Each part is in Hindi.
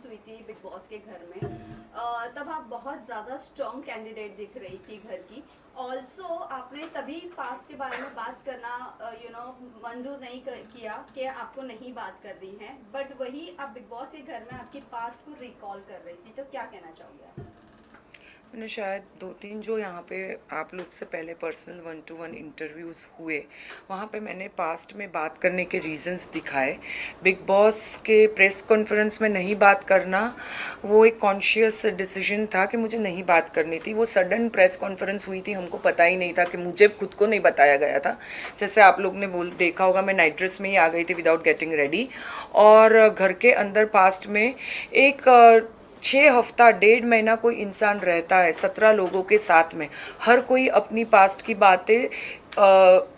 हुई थी बिग बॉस के घर में, तब आप बहुत ज़्यादा स्ट्रॉन्ग कैंडिडेट दिख रही थी घर की। ऑल्सो आपने तभी पास्ट के बारे में बात करना मंजूर नहीं किया कि आपको नहीं बात करनी है, बट वही आप बिग बॉस के घर में आपकी पास्ट को रिकॉल कर रही थी, तो क्या कहना चाहोगे आप? मैंने शायद 2-3 जो यहाँ पे आप लोग से पहले पर्सनल 1-to-1 इंटरव्यूज़ हुए, वहाँ पे मैंने पास्ट में बात करने के रीज़न्स दिखाए। बिग बॉस के प्रेस कॉन्फ्रेंस में नहीं बात करना वो एक कॉन्शियस डिसीजन था कि मुझे नहीं बात करनी थी। वो सडन प्रेस कॉन्फ्रेंस हुई थी, हमको पता ही नहीं था, कि मुझे खुद को नहीं बताया गया था। जैसे आप लोग ने देखा होगा, मैं नाइट ड्रेस में ही आ गई थी विदाउट गेटिंग रेडी, और घर के अंदर पास्ट में एक 6 हफ्ता 1.5 महीना कोई इंसान रहता है 17 लोगों के साथ में। हर कोई अपनी पास्ट की बातें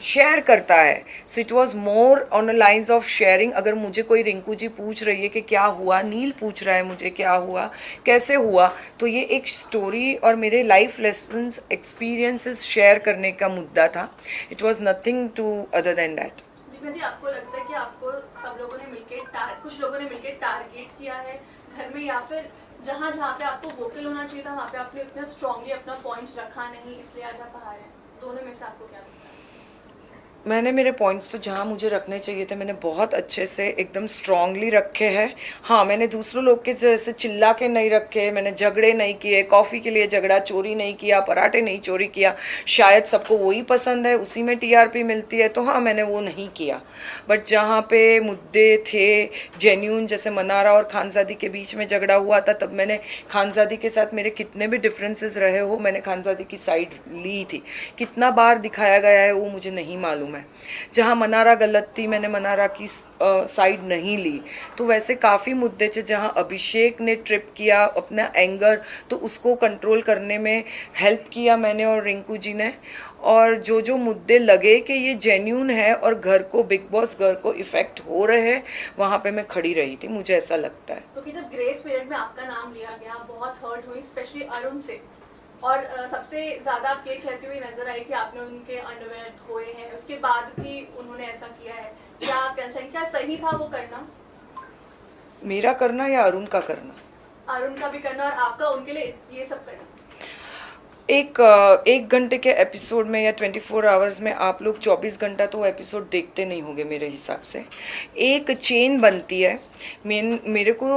शेयर करता है। So it was more on a lines of sharing. अगर मुझे कोई रिंकू जी पूछ रही है कि क्या हुआ, नील पूछ रहा है मुझे क्या हुआ, कैसे हुआ, तो ये एक स्टोरी और मेरे लाइफ लेसन्स एक्सपीरियंसेस शेयर करने का मुद्दा था। It was nothing to other than that. जी, आपको लगता है कि आपको सब लोगों ने मिलकर कुछ लोगों ने मिलकर टारगेट किया है घर में, या फिर जहाँ जहाँ पे आपको वोकल होना चाहिए था वहाँ पे आपने इतना स्ट्रांगली अपना पॉइंट रखा नहीं, इसलिए आज आप हारे हैं? दोनों में से आपको क्या लगता है? मैंने मेरे पॉइंट्स तो जहाँ मुझे रखने चाहिए थे मैंने बहुत अच्छे से एकदम स्ट्रांगली रखे हैं। हाँ, मैंने दूसरों लोग के जैसे चिल्ला के नहीं रखे, मैंने झगड़े नहीं किए, कॉफ़ी के लिए झगड़ा, चोरी नहीं किया, पराठे नहीं चोरी किया। शायद सबको वही पसंद है, उसी में टीआरपी मिलती है, तो हाँ मैंने वो नहीं किया। बट जहाँ पे मुद्दे थे जेन्यून, जैसे मनारा और खानजादी के बीच में झगड़ा हुआ था, तब मैंने खानजादी के साथ मेरे कितने भी डिफरेंसेस रहे हो, मैंने खानजादी की साइड ली थी। कितना बार दिखाया गया है वो मुझे नहीं मालूम है। जहाँ मनारा गलत थी मैंने मनारा की साइड नहीं ली। तो वैसे काफ़ी मुद्दे थे जहाँ अभिषेक ने ट्रिप किया अपना एंगर, तो उसको कंट्रोल करने में हेल्प किया मैंने और रिंकू जी ने। और जो जो मुद्दे लगे कि ये जेन्यून है और घर को, बिग बॉस घर को इफ़ेक्ट हो रहे हैं, वहाँ पे मैं खड़ी रही थी, मुझे ऐसा लगता है। तो कि जब ग्रेस पीरियड में आपका नाम लिया गया, बहुत हर्ट हुई स्पेशली अरुण से, और सबसे ज़्यादा आप केट कहती हुई नजर आई कि आपने उनके अंडरवेयर धोए हैं, उसके बाद भी उन्होंने ऐसा किया है। क्या आप कहना चाहेंगे, क्या सही था वो करना? मेरा करना या अरुण का करना? अरुण का भी करना और आपका उनके लिए ये सब करना। एक घंटे के एपिसोड में या 24 आवर्स में आप लोग 24 घंटा तो एपिसोड देखते नहीं होंगे मेरे हिसाब से। एक चेन बनती है। मेरे को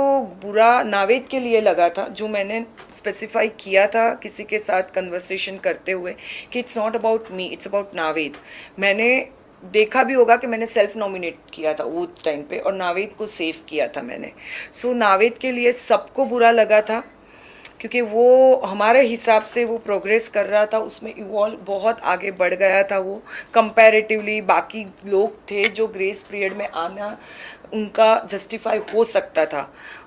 बुरा नावेद के लिए लगा था, जो मैंने स्पेसिफाई किया था किसी के साथ कन्वर्सेशन करते हुए, कि it's not about me, it's about Naved. मैंने देखा भी होगा कि मैंने सेल्फ नॉमिनेट किया था वो टाइम पे, और नावेद को सेव किया था मैंने। सो नावेद के लिए सबको बुरा लगा था, क्योंकि वो हमारे हिसाब से वो प्रोग्रेस कर रहा था, उसमें इवॉल्व बहुत आगे बढ़ गया था वो कंपैरेटिवली। बाकी लोग थे जो ग्रेस पीरियड में आना उनका जस्टिफाई हो सकता था।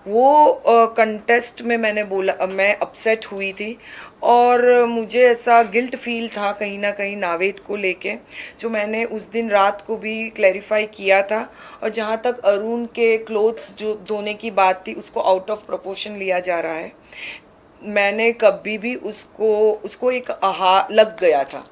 वो कंटेस्ट में मैंने बोला, मैं अपसेट हुई थी और मुझे ऐसा गिल्ट फील था कहीं ना कहीं नावेद को लेके, जो मैंने उस दिन रात को भी क्लैरिफाई किया था। और जहाँ तक अरुण के क्लोथ्स जो धोने की बात थी, उसको आउट ऑफ प्रोपोर्शन लिया जा रहा है। मैंने कभी भी उसको एक आहा लग गया था।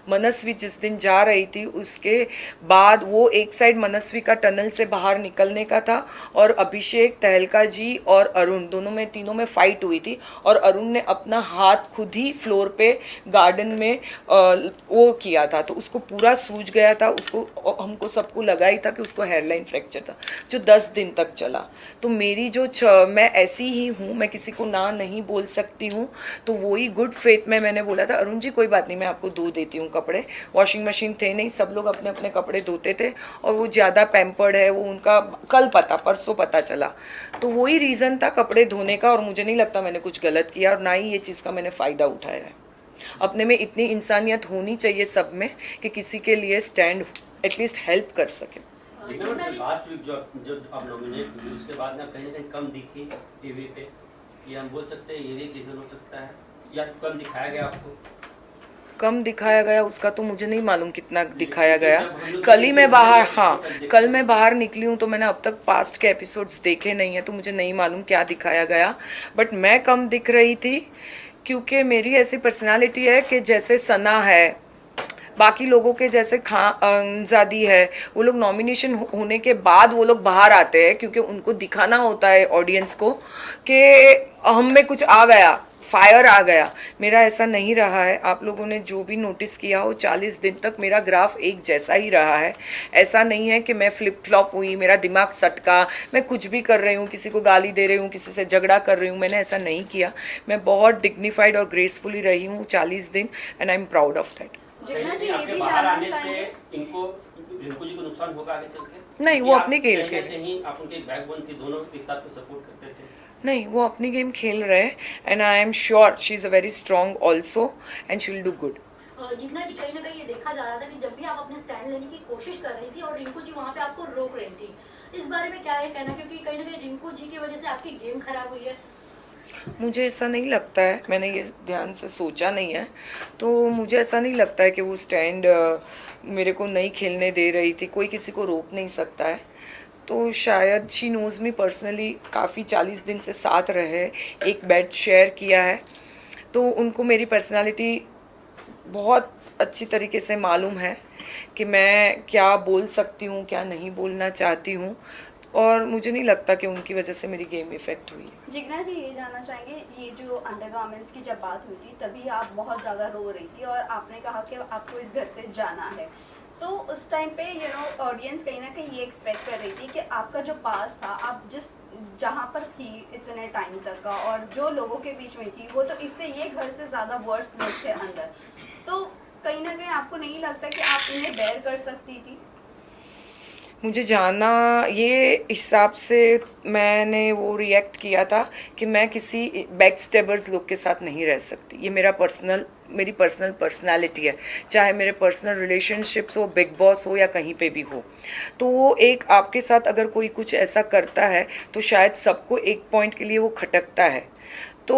मनस्वी जिस दिन जा रही थी उसके बाद वो एक साइड मनस्वी का टनल से बाहर निकलने का था, और अभिषेक, तहलका जी और अरुण दोनों में, तीनों में फाइट हुई थी, और अरुण ने अपना हाथ खुद ही फ्लोर पे गार्डन में वो किया था, तो उसको पूरा सूज गया था। उसको, हमको सबको लगा ही था कि उसको हेयरलाइन फ्रैक्चर था, जो 10 दिन तक चला। तो मेरी जो मैं ऐसी ही हूँ, मैं किसी को ना नहीं बोल सकती हूँ, तो वही गुड फेथ में मैंने बोला था, अरुण जी कोई बात नहीं, मैं आपको धो देती हूँ कपड़े। वॉशिंग मशीन थे नहीं, सब लोग अपने अपने कपड़े धोते थे, और वो ज़्यादा पैम्पर्ड है, वो उनका कल पता, परसों पता चला। तो वही रीज़न था कपड़े धोने का, और मुझे नहीं लगता मैंने कुछ गलत किया, और ना ही ये चीज़ का मैंने फ़ायदा उठाया है। अपने में इतनी इंसानियत होनी चाहिए सब में कि किसी के लिए स्टैंड एटलीस्ट हेल्प कर सके। लास्ट वीक जो आप नॉमिनेट हुई, उसके बाद ना कहीं कम दिखी टीवी पे, ये हम बोल सकते हैं ये भी रीजन हो सकता है, या कम दिखाया गया आपको? कम दिखाया गया उसका तो मुझे नहीं मालूम कितना दिखाया गया। कल ही मैं बाहर, हाँ कल मैं बाहर निकली हूँ, तो मैंने अब तक पास्ट के एपिसोड्स देखे नहीं है, तो मुझे नहीं मालूम क्या दिखाया गया। बट मैं कम दिख रही थी क्योंकि मेरी ऐसी पर्सनालिटी है कि जैसे सना है, बाकी लोगों के जैसे खानजादी है, वो लोग नॉमिनेशन होने के बाद वो लोग बाहर आते हैं क्योंकि उनको दिखाना होता है ऑडियंस को कि हम में कुछ आ गया, फायर आ गया। मेरा ऐसा नहीं रहा है। आप लोगों ने जो भी नोटिस किया हो 40 दिन तक मेरा ग्राफ एक जैसा ही रहा है। ऐसा नहीं है कि मैं फ्लिप फ्लॉप हुई, मेरा दिमाग सटका, मैं कुछ भी कर रही हूँ, किसी को गाली दे रही हूँ, किसी से झगड़ा कर रही हूँ, मैंने ऐसा नहीं किया। मैं बहुत डिग्निफाइड और ग्रेसफुली रही हूँ 40 दिन and I am proud of that. Jigna ji, ये आपके भी बाहर जानना आने से चाहेंगे इनको रिंकू जी को नुकसान होगा आगे चल के? नहीं, कि वो आप अपनी खेल कहीं ना खेल कहीं आप उनके बैकबोन थी, दोनों एक साथ को सपोर्ट करते थे। नहीं, वो अपनी गेम खेल रहे हैं and I am sure she is a very strong also and she will do good. Jigna ji, कहीं ना कहीं ये देखा जा रहा था कि जब भी आप अपने स्टैंड लेने की कोशिश कर रही थी और रिंकू जी वहाँ पे आपको रोक रही थी, इस बारे में क्या है कहना, क्योंकि कहीं ना कहीं रिंकू जी की वजह से आपकी गेम खराब हुई है? मुझे ऐसा नहीं लगता है, मैंने ये ध्यान से सोचा नहीं है, तो मुझे ऐसा नहीं लगता है कि वो स्टैंड मेरे को नहीं खेलने दे रही थी। कोई किसी को रोक नहीं सकता है। तो शायद शी नोज़ मी पर्सनली, काफ़ी 40 दिन से साथ रहे, एक बेड शेयर किया है, तो उनको मेरी पर्सनालिटी बहुत अच्छी तरीके से मालूम है कि मैं क्या बोल सकती हूँ, क्या नहीं बोलना चाहती हूँ, और मुझे नहीं लगता कि उनकी वजह से मेरी गेम इफेक्ट हुई है। जिग्ना जी, ये जानना चाहेंगे, ये जो अंडरगारमेंट्स की जब बात हुई थी तभी आप बहुत ज़्यादा रो रही थी और आपने कहा कि आपको इस घर से जाना है। सो उस टाइम पे ऑडियंस कहीं ना कहीं ये एक्सपेक्ट कर रही थी कि आपका जो पास था, आप जिस जहाँ पर थी इतने टाइम तक का और जो लोगों के बीच में थी, वो तो इससे ये घर से ज़्यादा वर्स लोग थे अंदर। तो कहीं ना कहीं आपको नहीं लगता कि आप इन्हें बेयर कर सकती थी? मुझे जाना, ये हिसाब से मैंने वो रिएक्ट किया था कि मैं किसी बैक स्टेबर्स लोग के साथ नहीं रह सकती। ये मेरी पर्सनल पर्सनालिटी है, चाहे मेरे पर्सनल रिलेशनशिप्स हो, बिग बॉस हो या कहीं पे भी हो। तो वो एक आपके साथ अगर कोई कुछ ऐसा करता है तो शायद सबको एक पॉइंट के लिए वो खटकता है। तो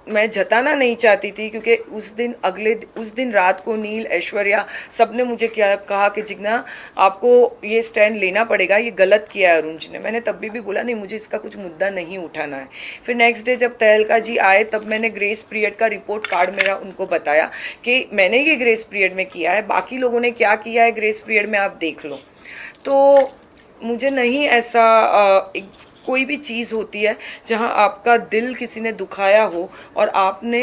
मैं जताना नहीं चाहती थी क्योंकि उस दिन रात को नील, ऐश्वर्या सबने मुझे क्या कहा कि जिग्ना आपको ये स्टैंड लेना पड़ेगा, ये गलत किया है अरुण जी ने। मैंने तब भी बोला नहीं, मुझे इसका कुछ मुद्दा नहीं उठाना है। फिर नेक्स्ट डे जब तहलका जी आए तब मैंने ग्रेस पीरियड का रिपोर्ट कार्ड मेरा उनको बताया कि मैंने ये ग्रेस पीरियड में किया है, बाकी लोगों ने क्या किया है ग्रेस पीरियड में आप देख लो। तो मुझे नहीं ऐसा कोई भी चीज़ होती है जहाँ आपका दिल किसी ने दुखाया हो और आपने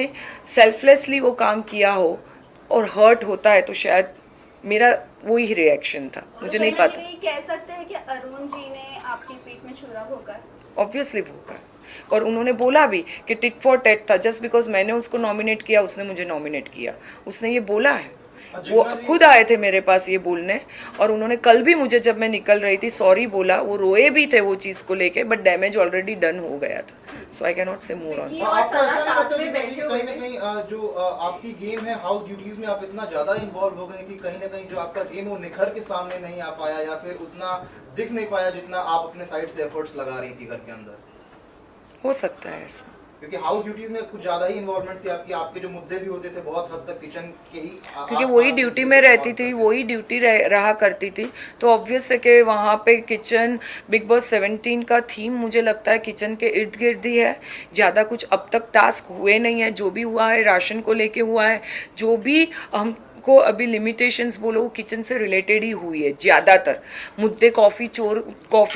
सेल्फलेसली वो काम किया हो और हर्ट होता है, तो शायद मेरा वही रिएक्शन था। मुझे नहीं पता। कहीं कह सकते हैं कि अरुण जी ने आपकी पीठ में छुरा होकर? ऑब्वियसली भूखा, और उन्होंने बोला भी कि टिट फॉर टैट था। जस्ट बिकॉज मैंने उसको नॉमिनेट किया, उसने मुझे नॉमिनेट किया, उसने ये बोला है। वो खुद आए थे मेरे पास ये बोलने, और उन्होंने कल भी मुझे जब मैं निकल रही थी सॉरी बोला। वो रोए भी थे वो चीज़ को लेके, बट डैमेज ऑलरेडी डन हो गया था। सो आई कैन नॉट से मोर ऑन। आपको ऐसा नहीं लगता कि कहीं ना कहीं जो आपकी गेम है, हाउस ड्यूटीज में आप इतना ज्यादा इन्वॉल्व हो गई थी, कहीं ना कहीं जो आपका गेम वो निखर के सामने नहीं आ पाया या फिर उतना दिख नहीं पाया जितना आप अपने साइड से एफर्ट्स लगा रही थी घर के अंदर? हो सकता है ऐसा, क्योंकि हाउस ड्यूटीज में कुछ ज्यादा ही इन्वॉल्वमेंट थी आपकी, आपके जो मुद्दे भी होते थे बहुत हद तक किचन के ही क्योंकि वही ड्यूटी में रहती थी, वही ड्यूटी रहा करती थी। तो ऑब्वियस है कि वहाँ पे किचन, बिग बॉस 17 का थीम मुझे लगता है किचन के इर्द गिर्द ही है। ज़्यादा कुछ अब तक टास्क हुए नहीं है। जो भी हुआ है राशन को लेके हुआ है, जो भी हमको अभी लिमिटेशंस बोलो वो किचन से रिलेटेड ही हुई है ज़्यादातर मुद्दे। कॉफ़ी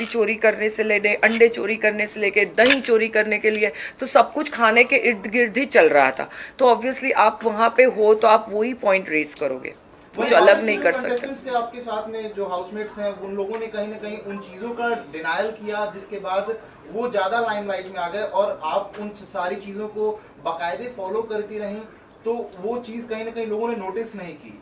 चोरी करने से लेके, अंडे चोरी करने से लेके, दही चोरी करने के लिए, तो सब कुछ खाने के इर्द गिर्द ही चल रहा था। तो ऑब्वियसली आप वहाँ पे हो तो आप वही पॉइंट रेज करोगे, कुछ अलग नहीं कर सकते। से आपके साथ में जो हाउसमेट्स हैं उन लोगों ने कहीं ना कहीं उन चीजों का डिनायल किया, जिसके बाद वो ज्यादा लाइमलाइट में आ गए और आप उन सारी चीजों को बाकायदे फॉलो करती रहीं, तो वो चीज कहीं ना कहीं लोगों ने नोटिस नहीं की।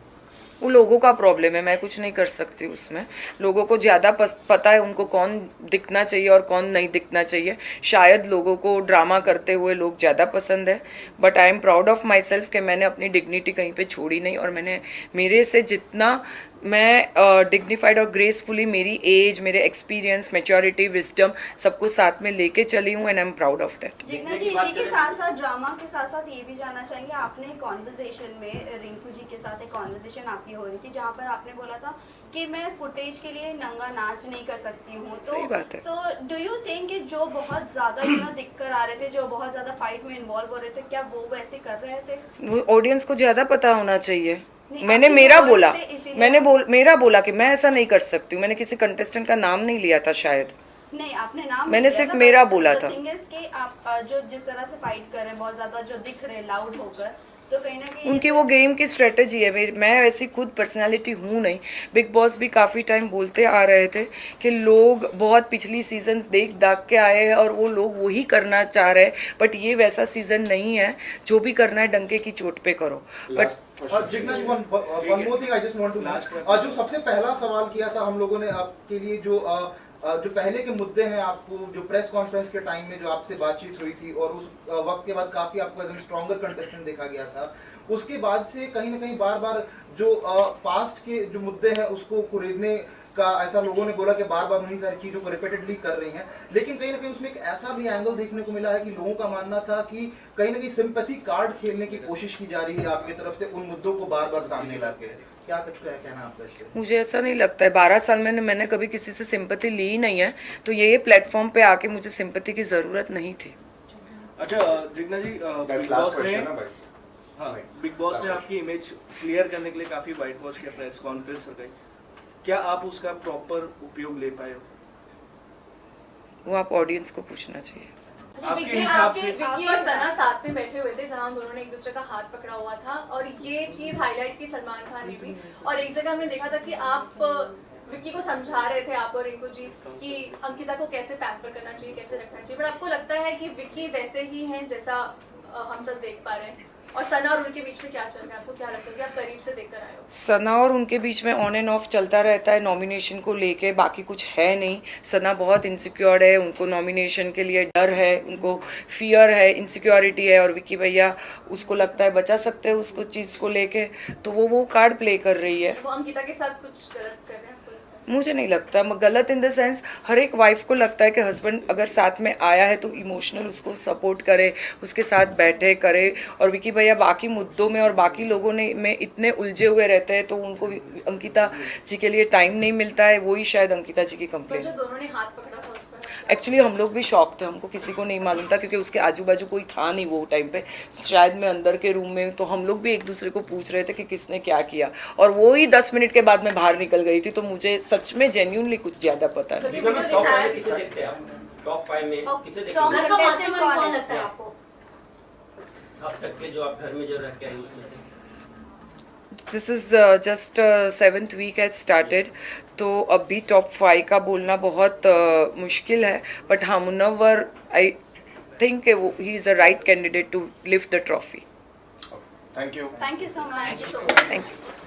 वो लोगों का प्रॉब्लम है, मैं कुछ नहीं कर सकती उसमें। लोगों को ज़्यादा पता है उनको कौन दिखना चाहिए और कौन नहीं दिखना चाहिए। शायद लोगों को ड्रामा करते हुए लोग ज़्यादा पसंद है, but I am proud of my self कि मैंने अपनी डिग्निटी कहीं पे छोड़ी नहीं, और मैंने मेरे से जितना मैं डिग्निफाइड और ग्रेसफुली मेरी एज, मेरे एक्सपीरियंस, मैच्योरिटी, विजडम सबको साथ में लेके चली हूँ, and I am proud of that. Jigna ji, इसी के साथ साथ ड्रामा के साथ साथ ये भी जानना चाहेंगे, आपने कॉन्वर्सेशन में रिंकू जी के साथ एक कॉन्वर्सेशन आपकी हो रही थी जहाँ पर आपने बोला था कि मैं फुटेज के लिए नंगा नाच नहीं कर सकती हूँ। तो सही बात है। सो डू यू थिंक कि जो बहुत ज़्यादा दिख कर आ रहे थे, जो बहुत ज़्यादा फाइट में इन्वॉल्व हो रहे थे, क्या वो वैसे कर रहे थे? वो ऑडियंस को ज़्यादा पता होना चाहिए, नहीं, मैंने आपके मेरा words बोला, थे, इसीलिए मेरा बोला कि मैं ऐसा नहीं कर सकती हूँ। मैंने किसी कंटेस्टेंट का नाम नहीं लिया था शायद। नहीं, आपने नाम मैंने लिया सिर्फ था, मेरा but बोला the था। thing is कि आप जो जिस तरह से फाइट कर रहे हैं, बहुत ज्यादा जो दिख रहे हैं लाउड होकर, तो कहीं ना कहीं उनकी वो गेम की स्ट्रेटजी है। मैं ऐसी खुद पर्सनालिटी हूँ नहीं। बिग बॉस भी काफ़ी टाइम बोलते आ रहे थे कि लोग बहुत पिछली सीज़न देख दाग के आए हैं और वो लोग वही करना चाह रहे हैं, बट ये वैसा सीज़न नहीं है। जो भी करना है डंके की चोट पे करो। But Jigna ji, one more thing I just want to, जो सबसे पहला सवाल किया था हम लोगों ने आपके लिए, जो पहले के मुद्दे हैं, आपको जो प्रेस कॉन्फ्रेंस के टाइम में जो आपसे बातचीत हुई थी और उस वक्त के बाद काफी आपको एज एन स्ट्रॉन्गर कंटेस्टेंट देखा गया था, उसके बाद से कहीं ना कहीं बार बार जो पास्ट के जो मुद्दे हैं उसको कुरेदने का ऐसा लोगों ने बोला कि बार बार उन्हीं सारी चीजों को रिपीटेडली कर रही हैं, लेकिन कहीं ना कहीं उसमें एक ऐसा भी एंगल देखने को मिला है कि लोगों का मानना था कि कहीं ना कहीं सिंपैथी कार्ड खेलने की कोशिश की जा रही है आपकी तरफ से उन मुद्दों को बार बार सामने लाके। क्या कुछ कहना आपका इस पे? मुझे ऐसा नहीं लगता है। 12 साल में मैंने कभी किसी से सिंपैथी ली ही नहीं है, तो ये प्लेटफॉर्म पे आके मुझे सिंपैथी की ज़रूरत नहीं थी। अच्छा जिग्ना जी, बिग बॉस ने बिग बॉस ने आपकी इमेज क्लियर करने के लिए काफी वाइट वॉश किया, प्रेस कॉन्फ्रेंस हो गई, क्या आप उसका प्रॉपर उपयोग ले पाए हो? वो आप ऑडियंस को पूछना चाहिए। आपके विक्की हिसाब से विक्की और सना साथ में बैठे हुए थे जहां दोनों ने एक दूसरे का हाथ पकड़ा हुआ था, और ये चीज हाईलाइट की सलमान खान ने भी, और एक जगह हमने देखा था कि आप विक्की को समझा रहे थे, आप और रिंकू जी, कि अंकिता को कैसे पैम्पर करना चाहिए, कैसे रखना चाहिए, बट आपको लगता है कि विक्की वैसे ही हैं जैसा हम सब देख पा रहे हैं, और सना और उनके बीच में क्या चल रहा है, आपको क्या लगता है कि आप करीब से देखकर आए हो? सना और उनके बीच में ऑन एंड ऑफ चलता रहता है नॉमिनेशन को लेके, बाकी कुछ है नहीं। सना बहुत इनसिक्योर है, उनको नॉमिनेशन के लिए डर है, उनको फियर है, इनसिक्योरिटी है, और विक्की भैया उसको लगता है बचा सकते हैं उसको चीज़ को लेके, तो वो कार्ड प्ले कर रही है। वो अंकिता के साथ कुछ गलत कर रहे हैं, आपको लगता है? मुझे नहीं लगता गलत इन द सेंस, हर एक वाइफ को लगता है कि हस्बैंड अगर साथ में आया है तो इमोशनल उसको सपोर्ट करे, उसके साथ बैठे करे, और विकी भैया बाकी मुद्दों में और बाकी लोगों ने में इतने उलझे हुए रहते हैं, तो उनको अंकिता जी के लिए टाइम नहीं मिलता है। वही शायद अंकिता जी की पर कंप्लेंट। जो दोनों ने हाथ पकड़ा था उस पर एक्चुअली हम लोग भी शॉक थे, हमको किसी को नहीं मालूम था क्योंकि उसके आजू बाजू कोई था नहीं वो टाइम पे, शायद मैं अंदर के रूम में, तो हम लोग भी एक दूसरे को पूछ रहे थे कि किसने क्या किया, और वो ही 10 मिनट के बाद मैं बाहर निकल गई थी, तो मुझे सच में जेन्युइनली कुछ ज़्यादा पता नहीं। जीवन में टॉप 5 में किसे देखते हैं आप? टॉप 5 में किसे देखते strong हैं? घर का contestant मास्टरमाइंड कौन कौन है? लगता है आपको? अब तक के जो आप घर में जो रह के आए उसमें से this is just 7th week has started, तो अभी टॉप 5 का बोलना बहुत मुश्किल है, बट हाँ Munawar I think he is a right candidate to lift the trophy. Thank you thank you so much. Thank you.